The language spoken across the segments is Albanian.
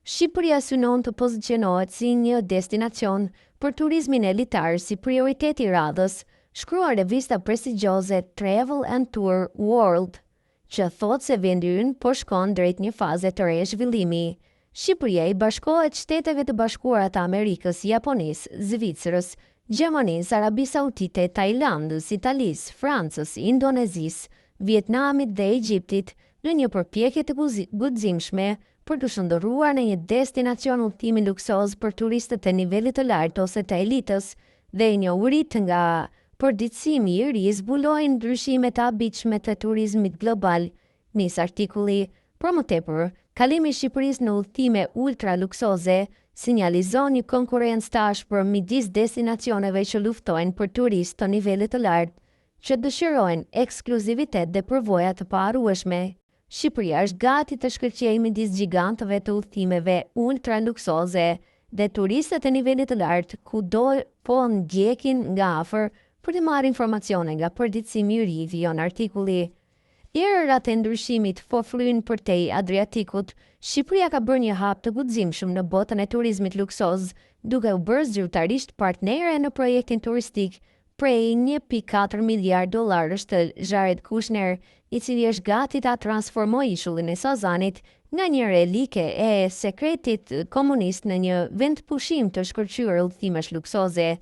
Shqipëria synon të pozicionohet si një destinacion për turizmin elitar si prioriteti i radhës, shkruan revista prestigjioze Travel and Tour World, që thotë se vendi ynë po shkon drejt një faze të re zhvillimi. Shqipëria i bashkohet Shteteve të Bashkuara të Amerikës, Japonisë, Zvicrës, Gjermanisë, Arabisë Saudite, Tajlandës, Italisë, Francës, Indonezisë, Vietnamit dhe Egjiptit në një përpjekje të guximshme për të shndërruar në një destinacion udhtimi luksoz për turistët e nivelit të lartë ose të elitës dhe njohurit nga përditësimi i ri zbulojnë ndryshimet e habitshme të turizmit global, nis artikulli. Për më tepër, kalimi i Shqipërisë në udhtime ultra luksoze sinjalizon një konkurrencë të ashpër midis destinacioneve që luftojnë për turistë të nivelit të lartë, që dëshirojnë ekskluzivitet dhe përvoja të paharrueshme. Shqipëria është gati të shkëlqejë midis gjigantëve të udhtimeve ultra luksoze dhe turistët e nivelit të lartë kudo po ndjekin nga afër për të marrë informacione nga përditësimi i ri, vijon artikulli. Erërat e ndryshimit po fryjnë përtej Adriatikut, Shqipëria ka bërë një hap të guximshëm në botën e turizmit luksoz, duke u bërë zyrtarisht partnere në projektin turistik prej $1.4 miliardë të Jared Kushner, i cili është gati ta transformojë ishullin e Sazanit nga një relike e sekretit komunist në një vend pushim të shkëlqyer udhtimesh luksoze.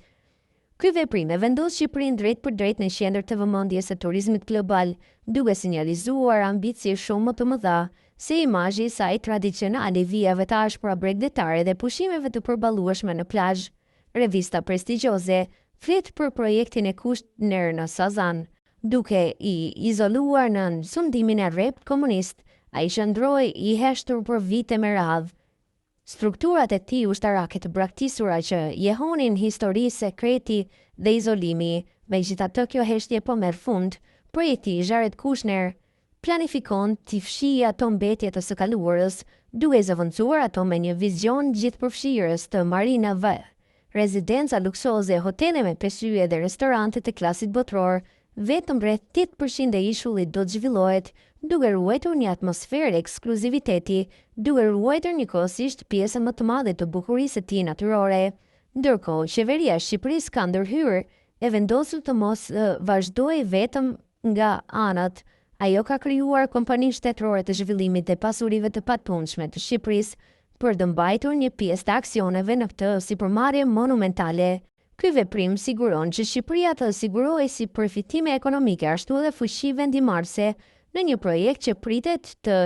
Ky veprim e vendos Shqipërinë drejt për drejt në qendër të vëmendjes së turizmit global, duke sinjalizuar ambicie shumë më të mëdha se imazhi i saj tradicional i vijave të ashpra bregdetare dhe pushimeve të përballueshme në plazh. Revista prestigjioze flet për projektin e Kushner në Sazan. Duke i izoluar në sundimin e rreptë komunist, ai qëndroi i heshtur për vite me radhë. Strukturat e tij ushtarake të braktisura që jehonin histori, sekreti dhe izolimi, megjithatë kjo heshtje po merr fund, projekti i Jared Kushner planifikon të fshijë ato mbetje të së kaluarës, duke zëvendësuar ato me një vizion gjithëpërfshirës të marinave, rezidenca luksoze, hotele me peshyje dhe restorante të klasit botror. Vetëm rreth 8% e ishullit do të zhvillohet, duke ruajtur një atmosferë ekskluziviteti, duke ruajtur njëkohësisht pjesën më të madhe të bukurisë së tij natyrore. Ndërkohë, qeveria e Shqipërisë ka ndërhyrë e vendosur të mos vazhdojë vetëm nga anët. Ajo ka krijuar kompani shtetërore të zhvillimit dhe pasurive të patpunshme të Shqipërisë për të mbajtur një pjesë të aksioneve në këtë sipërmarrje monumentale. Ky veprim siguron që Shqipëria të sigurojë si përfitime ekonomike ashtu edhe fuqi vendimarrëse në një projekt që pritet të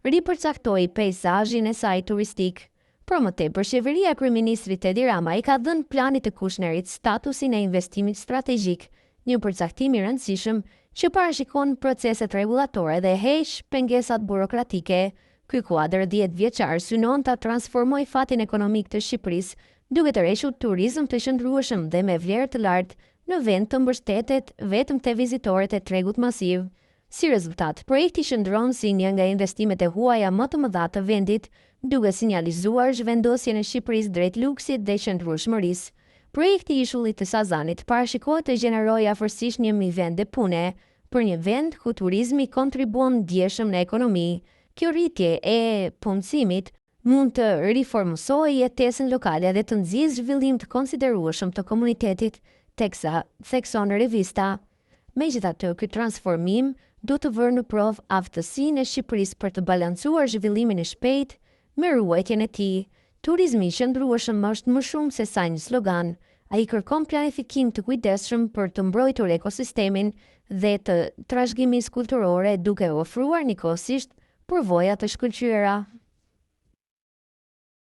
ripërcaktojë peizazhin e saj turistik. Për më tepër, qeveria e kryeministrit Edi Rama i ka dhënë planit të Kushnerit statusin e investimit strategjik, një përcaktim i rëndësishëm që parashikon proceset rregullatore dhe heq pengesat burokratike. Ky kuadër 10 vjeçar synon ta transformojë fatin ekonomik të Shqipërisë, duke të rreshur turizëm të qëndrueshëm dhe me vlerë të lartë në vend të mbështetet vetëm te vizitorët e tregut masiv. Si rezultat, projekti qëndron si një nga investimet e huaja më të mëdha të vendit, duke sinjalizuar zhvendosjen e Shqipërisë drejt luksit dhe qëndrueshmërisë. Projekti i ishullit të Sazanit parashikohet të gjenerojë afërsisht 1.000 vende pune për një vend ku turizmi kontribuon ndjeshëm në ekonomi. Kjo rritje e punësimit mund të riformësojë jetesën lokale dhe të nxjisë zhvillim të konsiderueshëm të komunitetit, thekson revista. Megjithatë, ky transformim do të vërë në provë aftësinë e Shqipërisë për të balancuar zhvillimin e shpejtë me ruajtjen e tij. Turizmi i qëndrueshëm është më shumë se sa një slogan. Ai kërkon planifikim të kujdesshëm për të mbrojtur ekosistemin dhe të trashëgimisë kulturore, duke ofruar njëkohësisht përvoja të shkëlqyera.